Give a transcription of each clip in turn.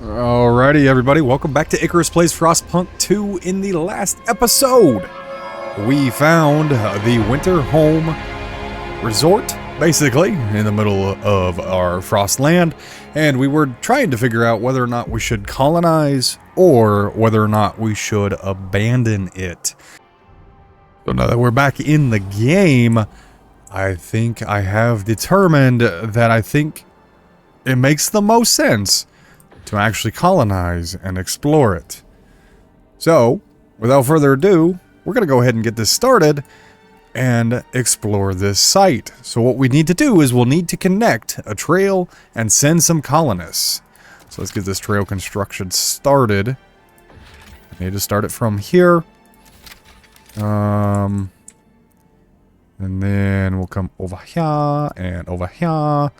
Alrighty, everybody, welcome back to Icarus Plays Frostpunk 2. In the last episode, we found the Winterhome Resort, basically, in the middle of our Frostland, and we were trying to figure out whether or not we should colonize or whether or not we should abandon it. So now that we're back in the game, I think I have determined that I think it makes the most sense to actually colonize and explore it. So, without further ado, we're going to go ahead and get this started and explore this site. So what we need to do is we'll need to connect a trail and send some colonists. So let's get this trail construction started. I need to start it from here. And then we'll come over here and over here.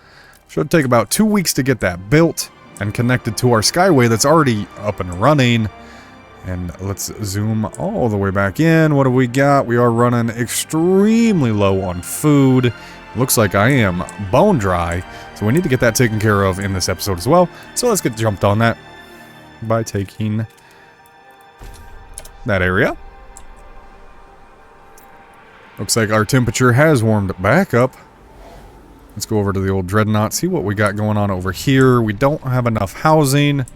Should take about 2 weeks to get that built and connected to our skyway that's already up and running. And let's zoom all the way back in. What do we got? We are running extremely low on food. Looks like I am bone dry, so we need to get that taken care of in this episode as well. So let's get jumped on that by taking that area. Looks like our temperature has warmed back up. Let's go over to the old dreadnought, see what we got going on over here. We don't have enough housing,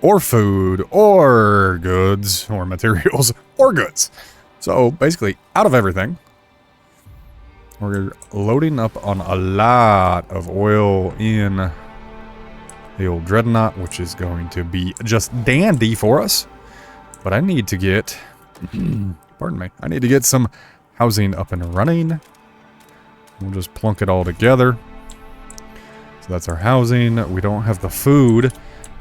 or food, or goods, or materials, or goods. So, basically, out of everything. We're loading up on a lot of oil in the old dreadnought, which is going to be just dandy for us. But I need to get, pardon me, I need to get some housing up and running. We'll just plunk it all together. So that's our housing. We don't have the food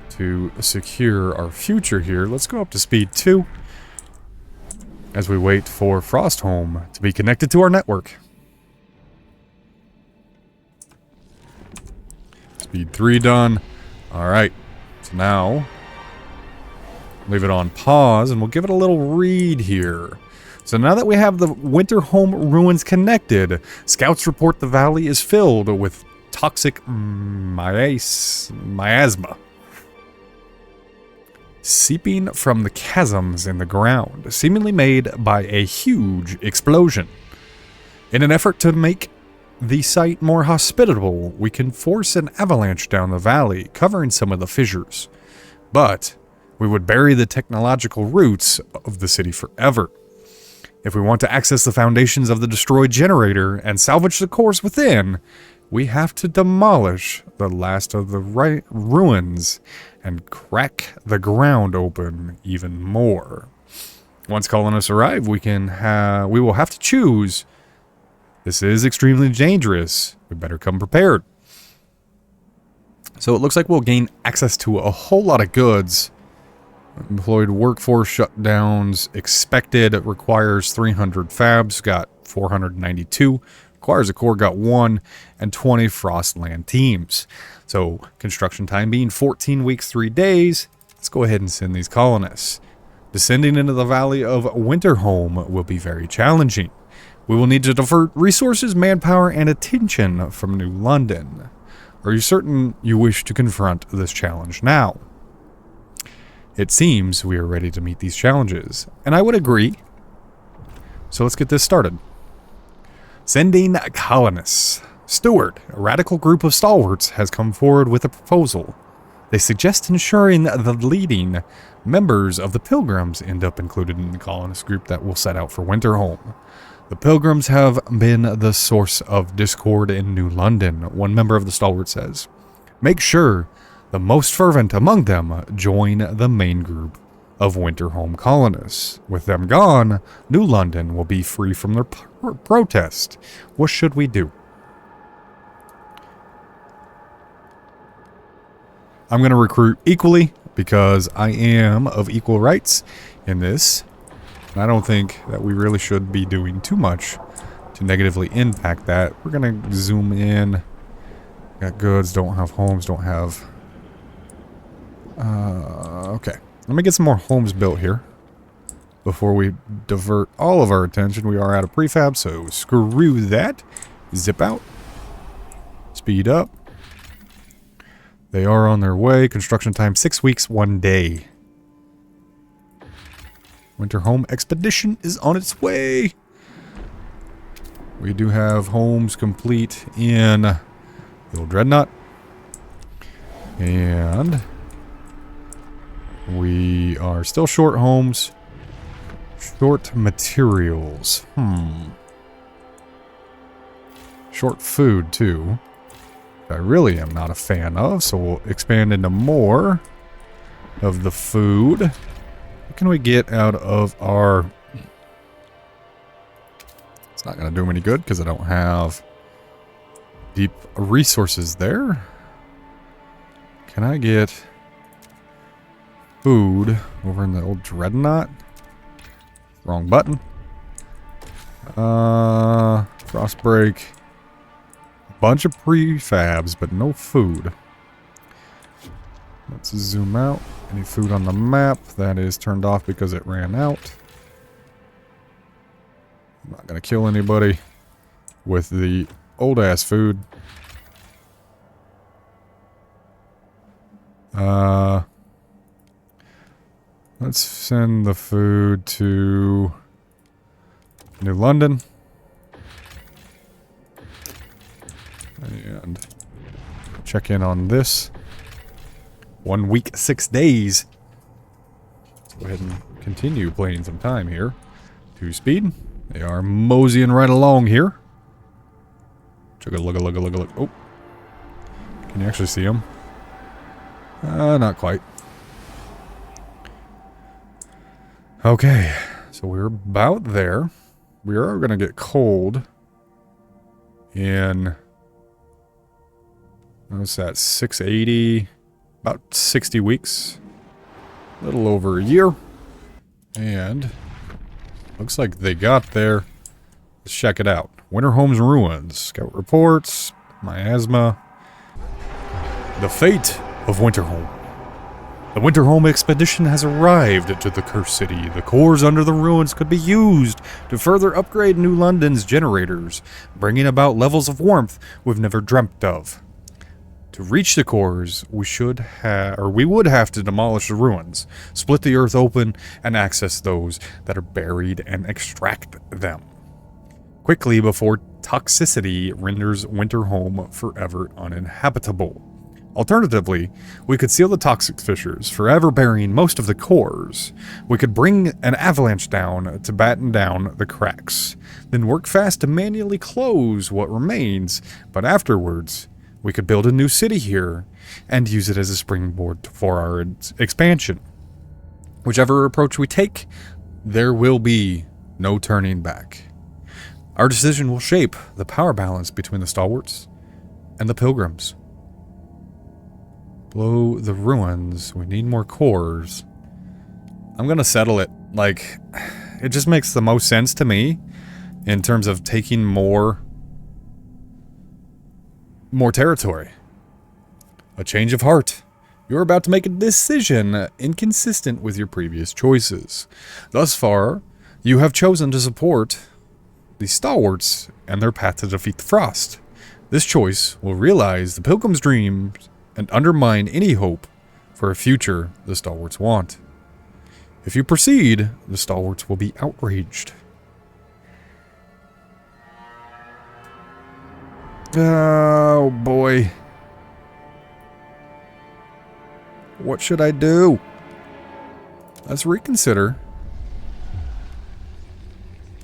to secure our future here. Let's go up to speed 2 as we wait for Frostpunk to be connected to our network. Speed 3 done. Alright, so now leave it on pause and we'll give it a little read here. So now that we have the Winterhome ruins connected, scouts report the valley is filled with toxic miasma seeping from the chasms in the ground, seemingly made by a huge explosion. In an effort to make the site more hospitable, we can force an avalanche down the valley, covering some of the fissures. But we would bury the technological roots of the city forever. If we want to access the foundations of the destroyed generator and salvage the cores within, we have to demolish the last of the ruins and crack the ground open even more. Once colonists arrive, we will have to choose. This is extremely dangerous. We better come prepared. So it looks like we'll gain access to a whole lot of goods. Employed workforce shutdowns expected. It requires 300 fabs, got 492. Requires a core, got 1, and 20 Frostland teams. So construction time being 14 weeks, 3 days. Let's go ahead and send these colonists. Descending into the valley of Winterhome will be very challenging. We will need to divert resources, manpower, and attention from New London. Are you certain you wish to confront this challenge now? It seems we are ready to meet these challenges, and I would agree. So let's get this started. Sending colonists. Stewart, a radical group of stalwarts, has come forward with a proposal. They suggest ensuring that the leading members of the Pilgrims end up included in the colonist group that will set out for Winterhome. The Pilgrims have been the source of discord in New London, one member of the stalwarts says. Make sure the most fervent among them join the main group of Winterhome colonists. With them gone, New London will be free from their protest. What should we do? I'm going to recruit equally because I am of equal rights in this. And I don't think that we really should be doing too much to negatively impact that. We're going to zoom in. Got goods, don't have homes, don't have... okay. Let me get some more homes built here before we divert all of our attention. We are out of prefab, so screw that. Zip out. Speed up. They are on their way. Construction time 6 weeks, 1 day. Winterhome Expedition is on its way. We do have homes complete in the old Dreadnought. And we are still short homes. Short materials. Short food, too. I really am not a fan of, so we'll expand into more of the food. What can we get out of our... It's not going to do me any good because I don't have deep resources there. Can I get food over in the old Dreadnought? Wrong button. Frostbreak. Bunch of prefabs, but no food. Let's zoom out. Any food on the map? That is turned off because it ran out. I'm not going to kill anybody with the old-ass food. Let's send the food to New London. And check in on this. 1 week, 6 days. Let's go ahead and continue playing some time here. 2 speed. They are moseying right along here. Check a look. Oh. Can you actually see them? Not quite. Okay. So we're about there. We are going to get cold in... What's that? 680, about 60 weeks. A little over a year. And looks like they got there. Let's check it out. Winterhome's ruins. Scout reports. Miasma. The fate of Winterhome. The Winterhome expedition has arrived to the cursed city. The cores under the ruins could be used to further upgrade New London's generators, bringing about levels of warmth we've never dreamt of. To reach the cores, we would have to demolish the ruins, split the earth open, and access those that are buried and extract them quickly before toxicity renders Winterhome forever uninhabitable. Alternatively, we could seal the toxic fissures, forever burying most of the cores. We could bring an avalanche down to batten down the cracks, then work fast to manually close what remains, but afterwards, we could build a new city here and use it as a springboard for our expansion. Whichever approach we take, there will be no turning back. Our decision will shape the power balance between the stalwarts and the pilgrims. Blow the ruins. We need more cores. I'm gonna settle it. Like, it just makes the most sense to me in terms of taking more territory. A change of heart. You're about to make a decision inconsistent with your previous choices. Thus far, you have chosen to support the stalwarts and their path to defeat the frost. This choice will realize the pilgrim's dreams and undermine any hope for a future the stalwarts want. If you proceed, the stalwarts will be outraged. Oh boy. What should I do? Let's reconsider.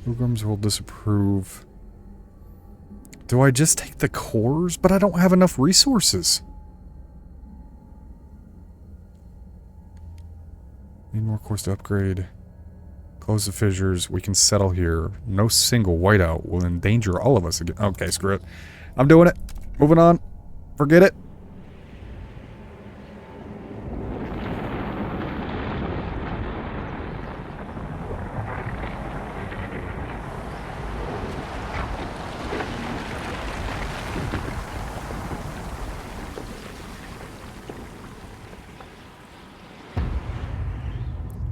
Pilgrims will disapprove. Do I just take the cores? But I don't have enough resources. Need more cores to upgrade. Close the fissures. We can settle here. No single whiteout will endanger all of us again. Okay, screw it. I'm doing it. Moving on. Forget it.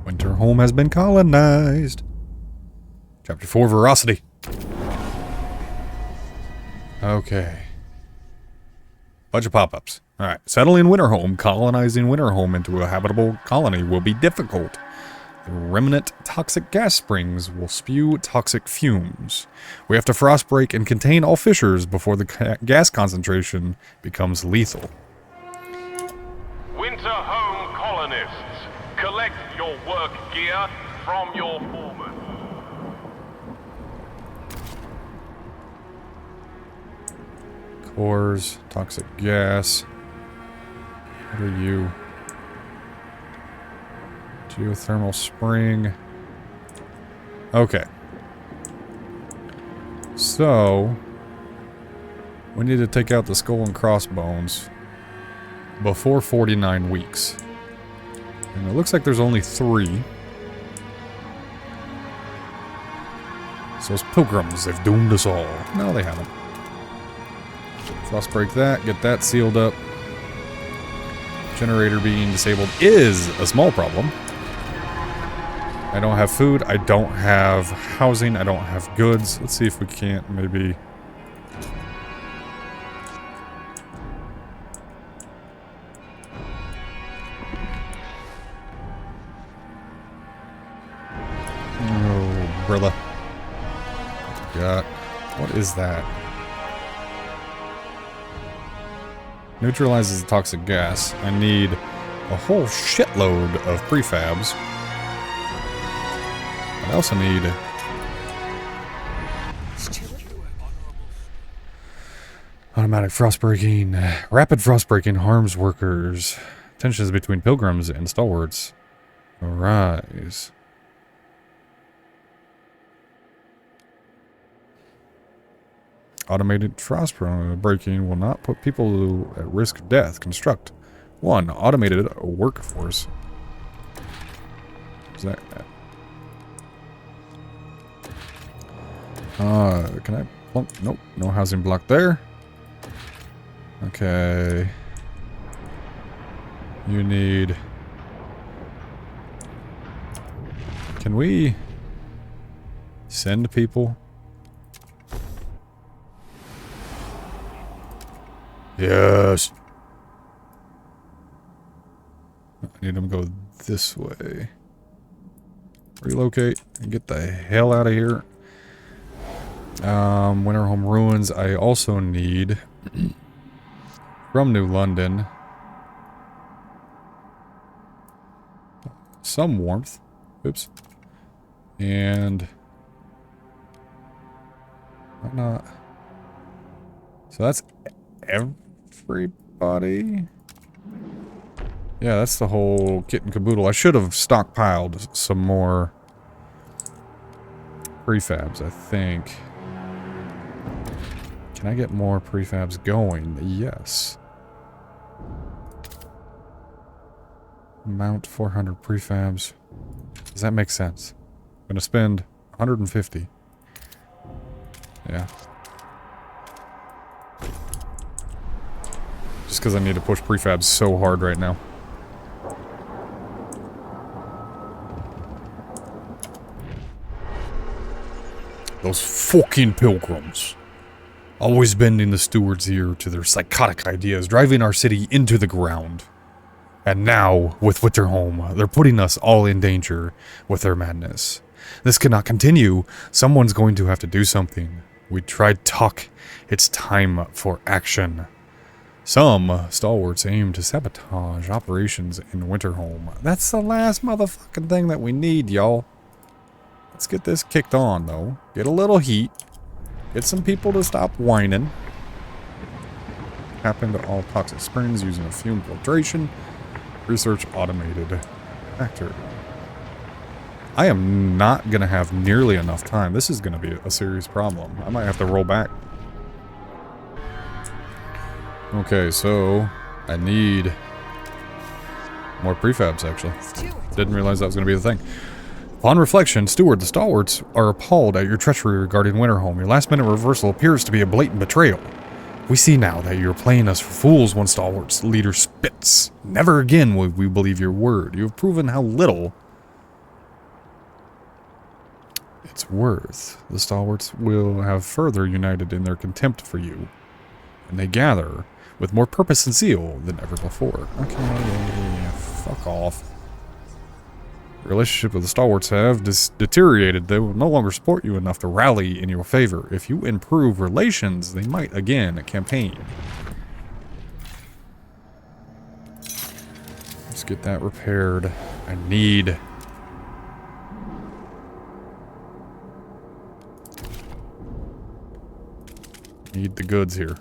Winterhome has been colonized. Chapter 4, Veracity. Okay. Bunch of pop-ups. Alright, settling Winterhome, colonizing Winterhome into a habitable colony will be difficult. The remnant toxic gas springs will spew toxic fumes. We have to frostbreak and contain all fissures before the gas concentration becomes lethal. Winterhome colonists, collect your work gear from your foreman. Cores, toxic gas. What are you? Geothermal spring. Okay. So, we need to take out the skull and crossbones before 49 weeks. And it looks like there's only 3. So those pilgrims, they've doomed us all. No, they haven't. Frostbreak that, get that sealed up. Generator being disabled is a small problem. I don't have food, I don't have housing, I don't have goods. Let's see if we can't maybe... Oh, Brilla. Got... What is that? Neutralizes the toxic gas. I need a whole shitload of prefabs. I also need... Automatic frostbreaking. Rapid frostbreaking harms workers. Tensions between pilgrims and stalwarts arise. Automated frostbreaking will not put people at risk of death. Construct 1 automated workforce. Is that? Can I plunk? Nope, no housing block there. Okay. You need... Can we send people? Yes. I need them to go this way. Relocate and get the hell out of here. Winterhome Ruins, I also need from New London some warmth. Oops. And why not? So that's everybody. Yeah, that's the whole kit and caboodle. I should have stockpiled some more prefabs, I think. Can I get more prefabs going? Yes. Mount 400 prefabs. Does that make sense? I'm gonna spend 150. Yeah. Just because I need to push prefabs so hard right now. Those fucking pilgrims. Always bending the steward's ear to their psychotic ideas, driving our city into the ground. And now, with Winterhome, they're putting us all in danger with their madness. This cannot continue. Someone's going to have to do something. We tried talk. It's time for action. Some stalwarts aim to sabotage operations in Winterhome. That's the last motherfucking thing that we need, y'all. Let's get this kicked on, though. Get a little heat. Get some people to stop whining. Tap into all toxic springs using a fume filtration. Research automated factory. I am not going to have nearly enough time. This is going to be a serious problem. I might have to roll back. Okay, so I need more prefabs, actually. Didn't realize that was going to be the thing. Upon reflection, Steward, the stalwarts are appalled at your treachery regarding Winterhome. Your last-minute reversal appears to be a blatant betrayal. We see now that you're playing us for fools when Stalwart's leader spits. Never again will we believe your word. You have proven how little it's worth. The Stalwarts will have further united in their contempt for you. And they gather with more purpose and zeal than ever before. Okay, fuck off. Relationship with the stalwarts have deteriorated. They will no longer support you enough to rally in your favor. If you improve relations, they might again campaign. Let's get that repaired. I need the goods here.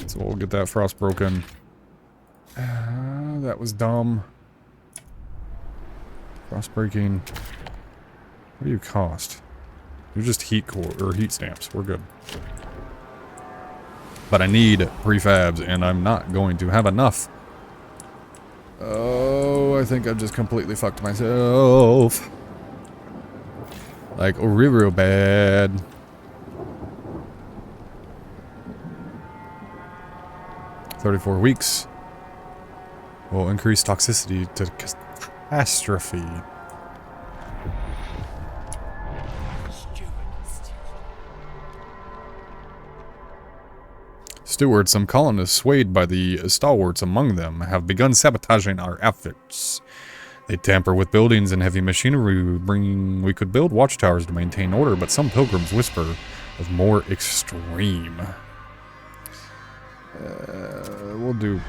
So we'll get that frost broken. That was dumb. Frost breaking. What do you cost? You're just heat core or heat stamps. We're good. But I need prefabs, and I'm not going to have enough. Oh, I think I've just completely fucked myself. Like real bad. "34 weeks will increase toxicity to catastrophe." Steward, some colonists swayed by the stalwarts among them have begun sabotaging our efforts. They tamper with buildings and heavy machinery we could build watchtowers to maintain order, but some pilgrims whisper of more extreme. We'll do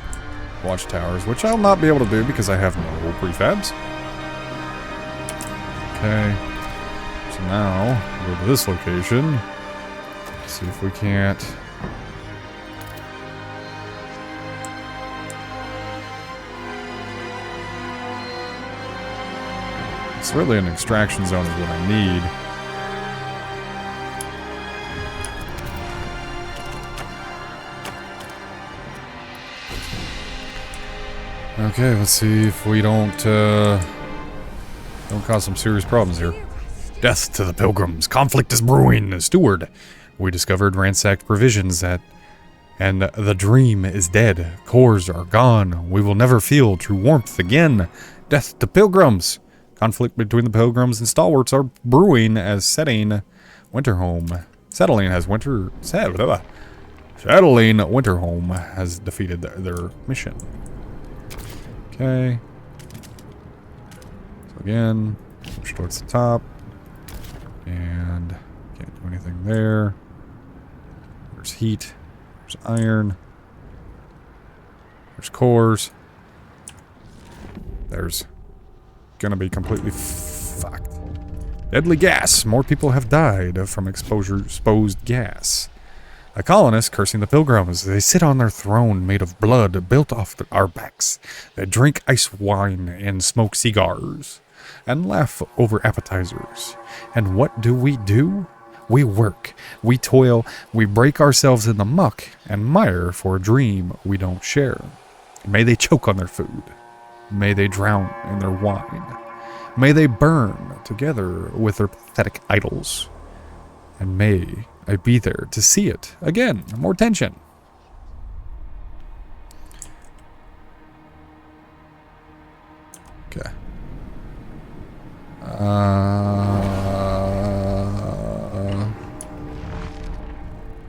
watchtowers, which I'll not be able to do because I have no prefabs. Okay. So now, we'll go to this location. See if we can't... It's really an extraction zone is what I need. Okay, let's see if we don't cause some serious problems here. Death to the pilgrims. Conflict is brewing. Steward, we discovered ransacked provisions and the dream is dead. Cores are gone. We will never feel true warmth again. Death to pilgrims. Conflict between the pilgrims and stalwarts are brewing as settling Winterhome has defeated their mission. Okay. So again, push towards the top. And can't do anything there. There's heat. There's iron. There's cores. There's gonna be completely fucked. Deadly gas. More people have died from exposed gas. A colonist cursing the pilgrims. They sit on their throne made of blood built off our backs. They drink ice wine and smoke cigars and laugh over appetizers. And what do? We work, we toil, we break ourselves in the muck and mire for a dream we don't share. May they choke on their food. May they drown in their wine. May they burn together with their pathetic idols. And may I be there to see it. Again, more tension. Okay.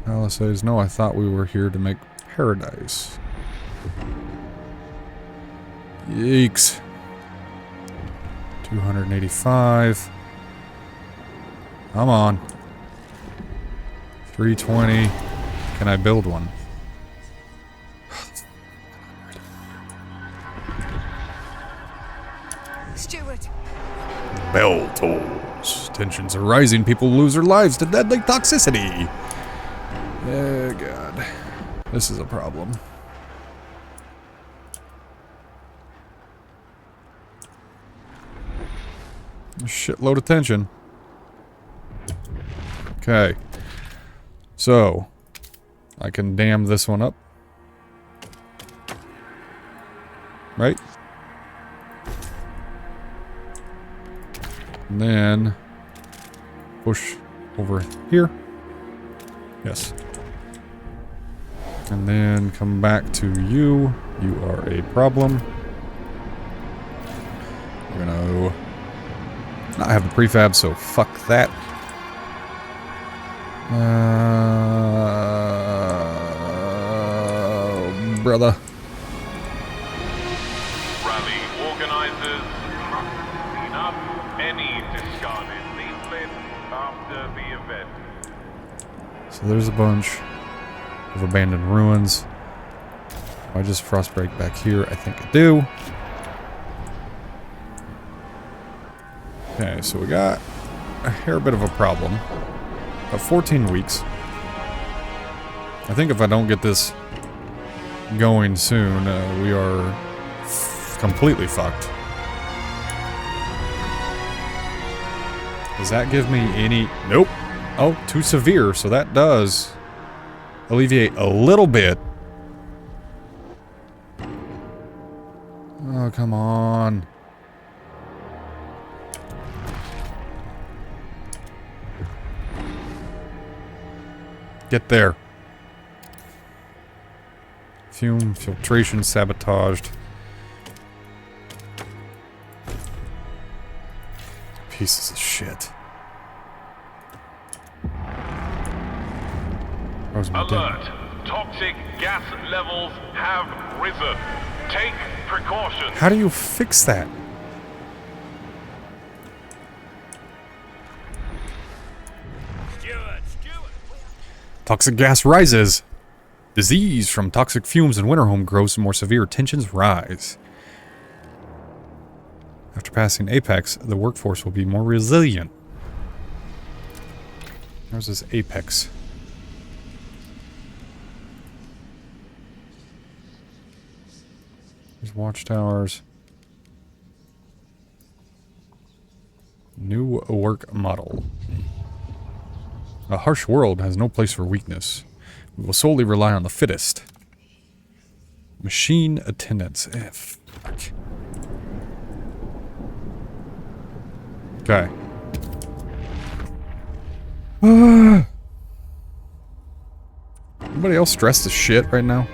Alice says, no, I thought we were here to make paradise. Yeeks. 285. Come on. 320. Can I build one? Steward. Bell tolls. Tensions are rising. People lose their lives to deadly toxicity. Oh, God. This is a problem. A shitload of tension. Okay. So, I can dam this one up. Right? And then push over here. Yes. And then come back to you. You are a problem. We're gonna not have the prefab, so fuck that. Organizers, clean up any discarded leaflets after the event. So there's a bunch of abandoned ruins. Do I just frostbreak back here? I think I do. Okay, so we got a hair bit of a problem. About 14 weeks. I think if I don't get this going soon, we are completely fucked. Does that give me any... Nope. Oh, too severe, so that does alleviate a little bit. Oh, come on. Get there. Fume, filtration, sabotaged. Pieces of shit. Alert! Toxic gas levels have risen. Take precautions. How do you fix that? Toxic gas rises. Disease from toxic fumes in Winterhome grows and more severe tensions rise. After passing Apex, the workforce will be more resilient. There's this Apex. There's watchtowers. New work model. A harsh world has no place for weakness. We will solely rely on the fittest. Machine attendants. Fuck. Okay. Anybody else stressed as shit right now?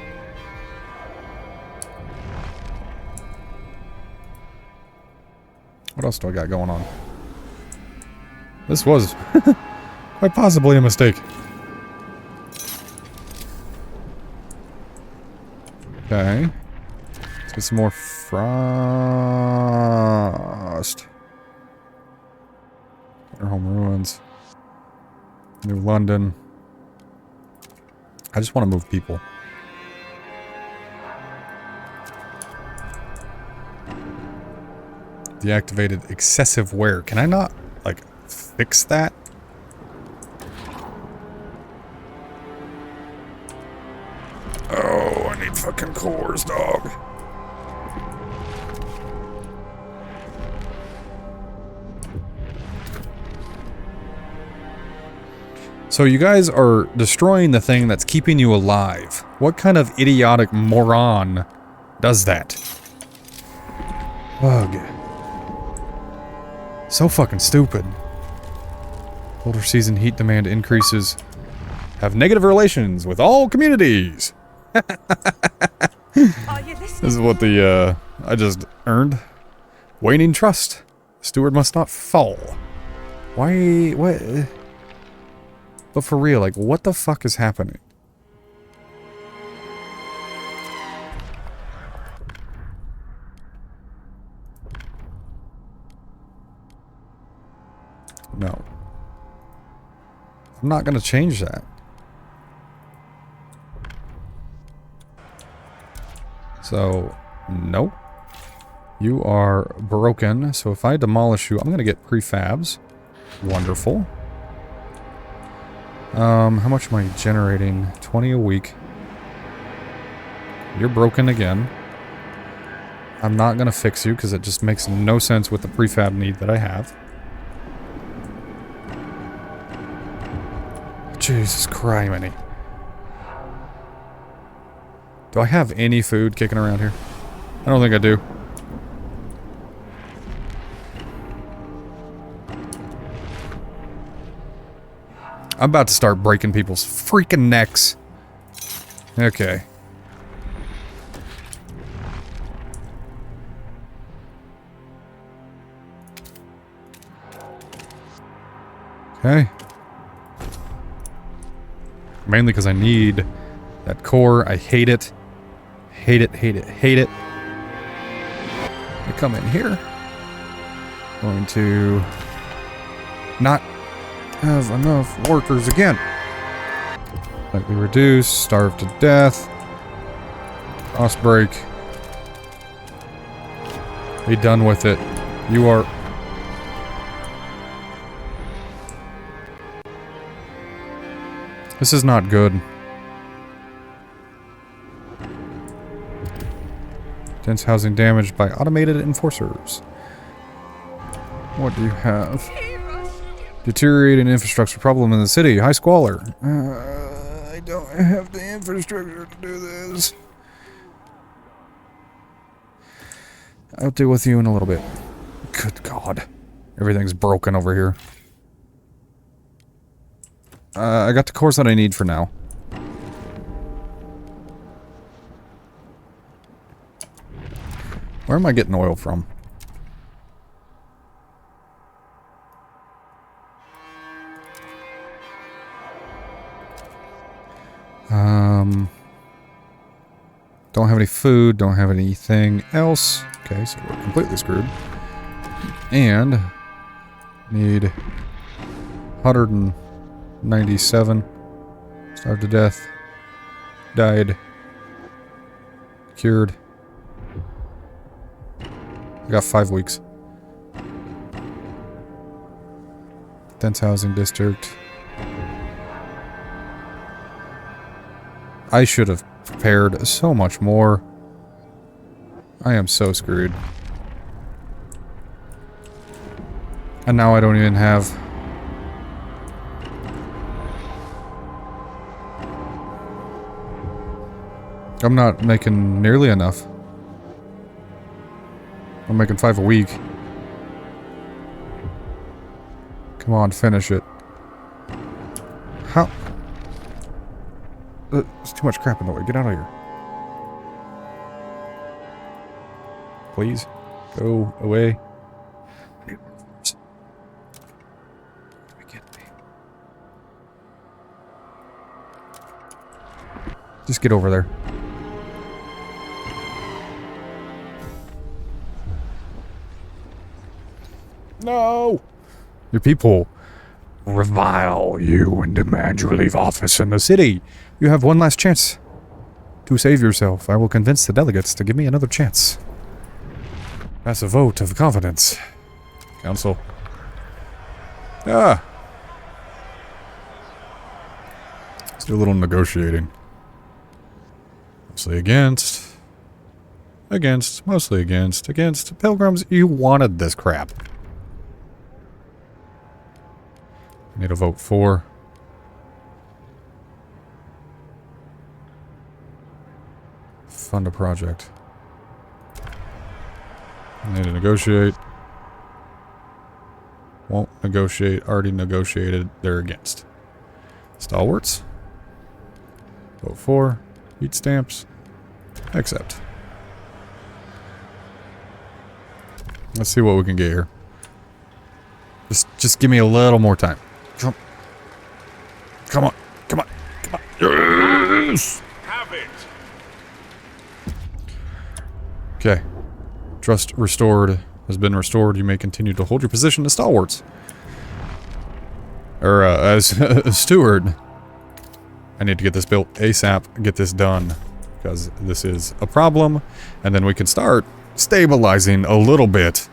What else do I got going on? This was quite possibly a mistake. Okay. Let's get some more frost. Winterhome ruins. New London. I just want to move people. Deactivated excessive wear. Can I not, like, fix that? Oh, I need fucking cores, dog. So you guys are destroying the thing that's keeping you alive. What kind of idiotic moron does that? Ugh. So fucking stupid. Colder season heat demand increases. Have negative relations with all communities. This is what the, I just earned. Waning trust. Steward must not fall. Why, what? But for real, like, what the fuck is happening? No. I'm not gonna change that. So, nope. You are broken. So if I demolish you, I'm gonna get prefabs. Wonderful. How much am I generating? 20 a week. You're broken again. I'm not gonna fix you because it just makes no sense with the prefab need that I have. Jesus criminy. Do I have any food kicking around here? I don't think I do. I'm about to start breaking people's freaking necks. Okay. Okay. Mainly because I need that core. I hate it. Hate it, hate it, hate it. come in here. Going to not have enough workers again. Slightly reduce, starve to death. Frost break. Be done with it. You are... This is not good. Dense housing damaged by automated enforcers. What do you have? Deteriorating infrastructure problem in the city. High squalor. I don't have the infrastructure to do this. I'll deal with you in a little bit. Good God. Everything's broken over here. I got the cores that I need for now. Where am I getting oil from? Don't have any food, don't have anything else. Okay, so we're completely screwed. And need 197. Starved to death. Died. Cured. I got 5 weeks. Dense housing district. I should have prepared so much more. I am so screwed. And now I don't even have... I'm not making nearly enough. I'm making 5 a week. Come on, finish it. How? There's too much crap in the way. Get out of here. Please. Go away. Just get over there. No! Your people revile you and demand you leave office in the city. You have one last chance to save yourself. I will convince the delegates to give me another chance. Pass a vote of confidence. Council. Ah! Let's do a little negotiating. Mostly against. Against. Mostly against. Against. Pilgrims, you wanted this crap. I need a vote for. Fund a project. I need to negotiate. Won't negotiate. Already negotiated. They're against. Stalwarts. Vote for. Heat stamps. Accept. Let's see what we can get here. Just give me a little more time. Come on. Come on. Come on. Yes! Have it. Okay. Trust restored. Has been restored. You may continue to hold your position as stalwarts. Or, as a steward. I need to get this built ASAP. Get this done. Because this is a problem. And then we can start stabilizing a little bit.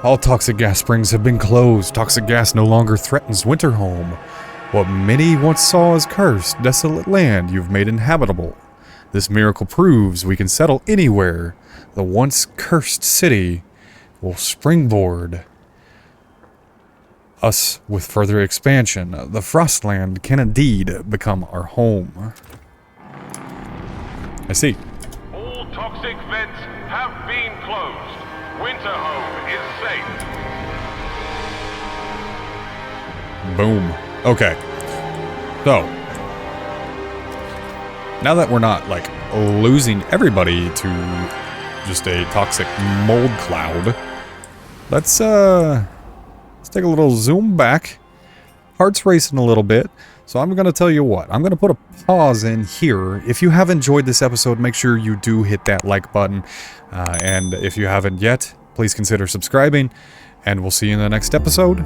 All toxic gas springs have been closed. Toxic gas no longer threatens Winterhome. What many once saw as cursed, desolate land you've made inhabitable. This miracle proves we can settle anywhere. The once cursed city will springboard us with further expansion. The Frostland can indeed become our home. I see. All toxic vents have been closed. Winterhome is safe. Boom. Okay. So, now that we're not, like, losing everybody to just a toxic mold cloud, let's take a little zoom back. Heart's racing a little bit. So I'm going to tell you what, I'm going to put a pause in here. If you have enjoyed this episode, make sure you do hit that like button. And if you haven't yet, please consider subscribing. And we'll see you in the next episode